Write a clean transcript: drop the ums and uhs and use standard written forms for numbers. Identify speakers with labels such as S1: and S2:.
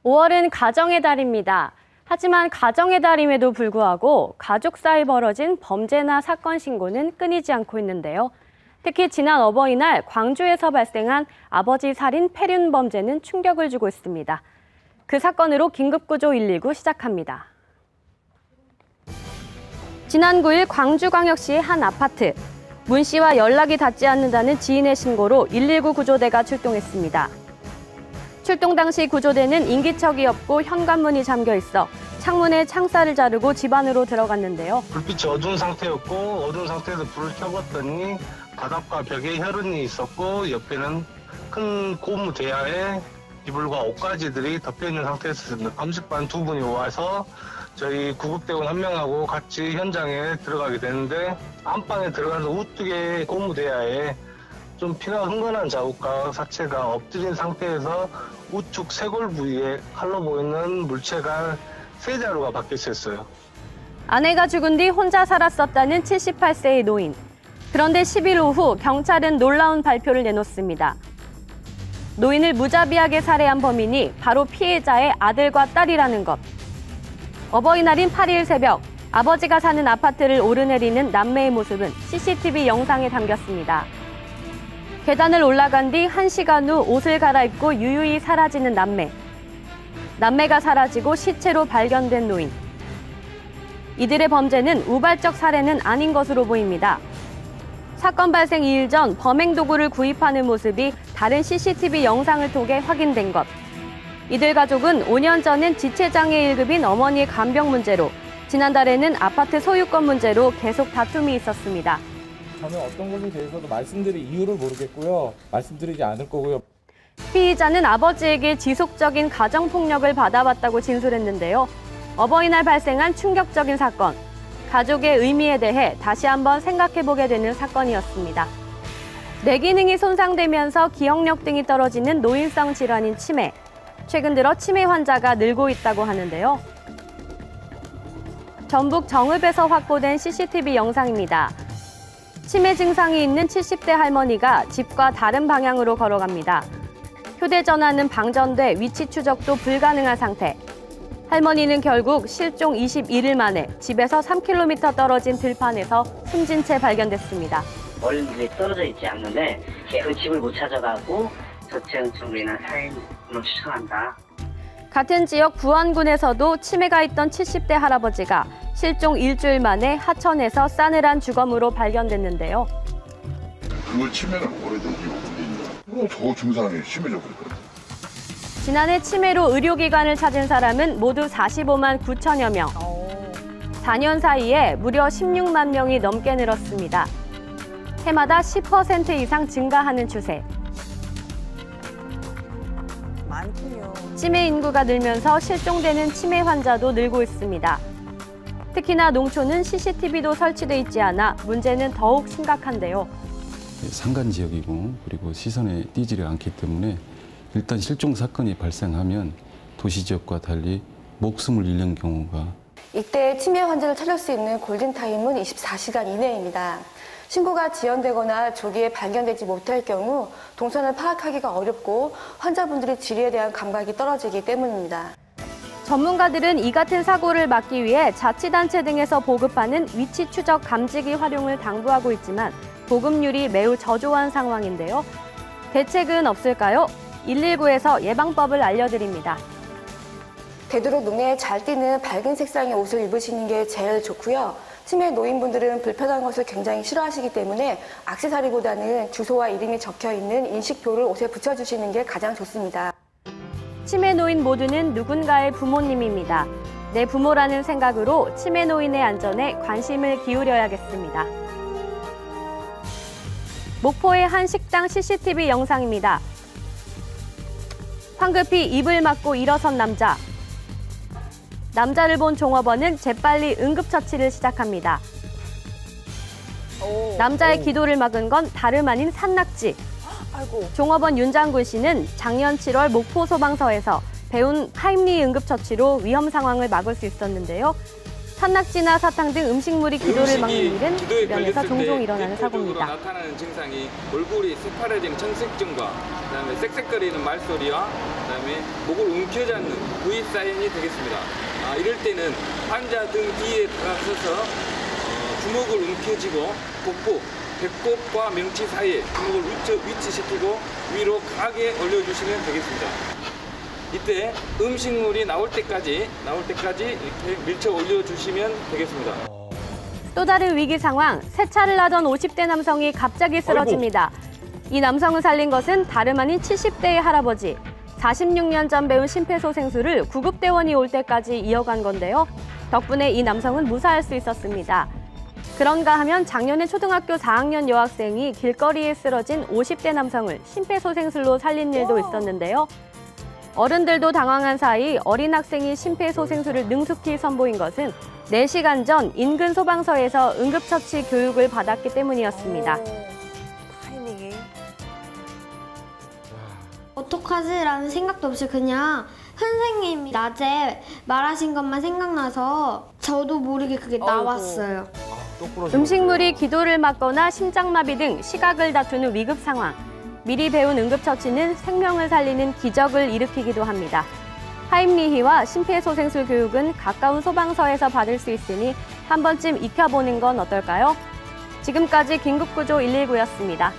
S1: 5월은 가정의 달입니다. 하지만 가정의 달임에도 불구하고 가족 사이 벌어진 범죄나 사건 신고는 끊이지 않고 있는데요. 특히 지난 어버이날 광주에서 발생한 아버지 살인 폐륜 범죄는 충격을 주고 있습니다. 그 사건으로 긴급구조 119 시작합니다. 지난 9일 광주광역시의 한 아파트. 문 씨와 연락이 닿지 않는다는 지인의 신고로 119 구조대가 출동했습니다. 출동 당시 구조대는 인기척이 없고 현관문이 잠겨 있어 창문에 창살을 자르고 집 안으로 들어갔는데요.
S2: 불빛이 어두운 상태였고 어두운 상태에서 불을 켜봤더니 바닥과 벽에 혈흔이 있었고 옆에는 큰 고무 대야에 이불과 옷가지들이 덮여있는 상태였습니다. 감식반 두 분이 와서 저희 구급대원 한 명하고 같이 현장에 들어가게 되는데 안방에 들어가서 우뚝에 고무 대야에 좀 피가 흥건한 자국과 사체가 엎드린 상태에서 우측 쇄골 부위에 칼로 보이는 물체가 3자루가 박혀 있었어요.
S1: 아내가 죽은 뒤 혼자 살았었다는 78세의 노인. 그런데 10일 오후 경찰은 놀라운 발표를 내놓습니다. 노인을 무자비하게 살해한 범인이 바로 피해자의 아들과 딸이라는 것. 어버이날인 8일 새벽 아버지가 사는 아파트를 오르내리는 남매의 모습은 CCTV 영상에 담겼습니다. 계단을 올라간 뒤 1시간 후 옷을 갈아입고 유유히 사라지는 남매. 남매가 사라지고 시체로 발견된 노인. 이들의 범죄는 우발적 살해는 아닌 것으로 보입니다. 사건 발생 2일 전 범행 도구를 구입하는 모습이 다른 CCTV 영상을 통해 확인된 것. 이들 가족은 5년 전엔 지체장애 1급인 어머니의 간병 문제로, 지난달에는 아파트 소유권 문제로 계속 다툼이 있었습니다.
S3: 저는 어떤 것에 대해서도 말씀드릴 이유를 모르겠고요. 말씀드리지 않을 거고요.
S1: 피의자는 아버지에게 지속적인 가정폭력을 받아왔다고 진술했는데요. 어버이날 발생한 충격적인 사건, 가족의 의미에 대해 다시 한번 생각해보게 되는 사건이었습니다. 뇌기능이 손상되면서 기억력 등이 떨어지는 노인성 질환인 치매. 최근 들어 치매 환자가 늘고 있다고 하는데요. 전북 정읍에서 확보된 CCTV 영상입니다. 치매 증상이 있는 70대 할머니가 집과 다른 방향으로 걸어갑니다. 휴대전화는 방전돼 위치 추적도 불가능한 상태. 할머니는 결국 실종 21일 만에 집에서 3km 떨어진 들판에서 숨진 채 발견됐습니다.
S4: 멀리 떨어져 있지 않는데 그 집을 못 찾아가고 저체온증으로 인한 사인으로 추정한다.
S1: 같은 지역 부안군에서도 치매가 있던 70대 할아버지가 실종 일주일 만에 하천에서 싸늘한 주검으로 발견됐는데요.
S5: 그걸 치매는 오래된 이유가 저 증상이 심해져 버렸거든요.
S1: 지난해 치매로 의료기관을 찾은 사람은 모두 45만 9천여 명. 4년 사이에 무려 16만 명이 넘게 늘었습니다. 해마다 10% 이상 증가하는 추세.
S6: 많군요.
S1: 치매 인구가 늘면서 실종되는 치매 환자도 늘고 있습니다. 특히나 농촌은 CCTV도 설치돼 있지 않아 문제는 더욱 심각한데요.
S7: 산간 지역이고 그리고 시선에 띄지를 않기 때문에 일단 실종 사건이 발생하면 도시 지역과 달리 목숨을 잃는 경우가.
S8: 이때 치매 환자를 찾을 수 있는 골든타임은 24시간 이내입니다. 신고가 지연되거나 조기에 발견되지 못할 경우 동선을 파악하기가 어렵고 환자분들의 질의에 대한 감각이 떨어지기 때문입니다.
S1: 전문가들은 이 같은 사고를 막기 위해 자치단체 등에서 보급하는 위치 추적 감지기 활용을 당부하고 있지만 보급률이 매우 저조한 상황인데요. 대책은 없을까요? 119에서 예방법을 알려드립니다.
S8: 되도록 눈에 잘 띄는 밝은 색상의 옷을 입으시는 게 제일 좋고요. 치매 노인분들은 불편한 것을 굉장히 싫어하시기 때문에 액세서리보다는 주소와 이름이 적혀있는 인식표를 옷에 붙여주시는 게 가장 좋습니다.
S1: 치매 노인 모두는 누군가의 부모님입니다. 내 부모라는 생각으로 치매 노인의 안전에 관심을 기울여야겠습니다. 목포의 한 식당 CCTV 영상입니다. 황급히 입을 막고 일어선 남자. 남자를 본 종업원은 재빨리 응급처치를 시작합니다. 남자의 기도를 막은 건 다름 아닌 산낙지.
S6: 아이고.
S1: 종업원 윤장군 씨는 작년 7월 목포 소방서에서 배운 타임리 응급처치로 위험 상황을 막을 수 있었는데요. 산낙지나 사탕 등 음식물이 기도를 막는 일은
S9: 기도에
S1: 주변에서
S9: 걸렸을
S1: 종종
S9: 때
S1: 일어나는
S9: 대표적으로
S1: 사고입니다.
S9: 나타나는 증상이 얼굴이 새파래진 청색증과 그다음에 쌕쌕거리는 말소리와 그다음에 목을 움켜잡는 V 사인이 되겠습니다. 이럴 때는 환자 등 뒤에 다가서서 주먹을 움켜쥐고 복부, 배꼽과 명치 사이에 주먹을 위치시키고 위로 강하게 올려주시면 되겠습니다. 이때 음식물이 나올 때까지 이렇게 밀쳐 올려주시면 되겠습니다.
S1: 또 다른 위기 상황, 세차를 하던 50대 남성이 갑자기 쓰러집니다. 이 남성을 살린 것은 다름 아닌 70대의 할아버지. 46년 전 배운 심폐소생술을 구급대원이 올 때까지 이어간 건데요. 덕분에 이 남성은 무사할 수 있었습니다. 그런가 하면 작년에 초등학교 4학년 여학생이 길거리에 쓰러진 50대 남성을 심폐소생술로 살린 일도 있었는데요. 어른들도 당황한 사이 어린 학생이 심폐소생술을 능숙히 선보인 것은 4시간 전 인근 소방서에서 응급처치 교육을 받았기 때문이었습니다.
S6: 타이밍이.
S10: 어떡하지라는 생각도 없이 그냥 선생님이 낮에 말하신 것만 생각나서 저도 모르게 그게 나왔어요.
S1: 음식물이 기도를 막거나 심장마비 등 시각을 다투는 위급 상황. 미리 배운 응급처치는 생명을 살리는 기적을 일으키기도 합니다. 하임리히와 심폐소생술 교육은 가까운 소방서에서 받을 수 있으니 한 번쯤 익혀보는 건 어떨까요? 지금까지 긴급구조 119였습니다.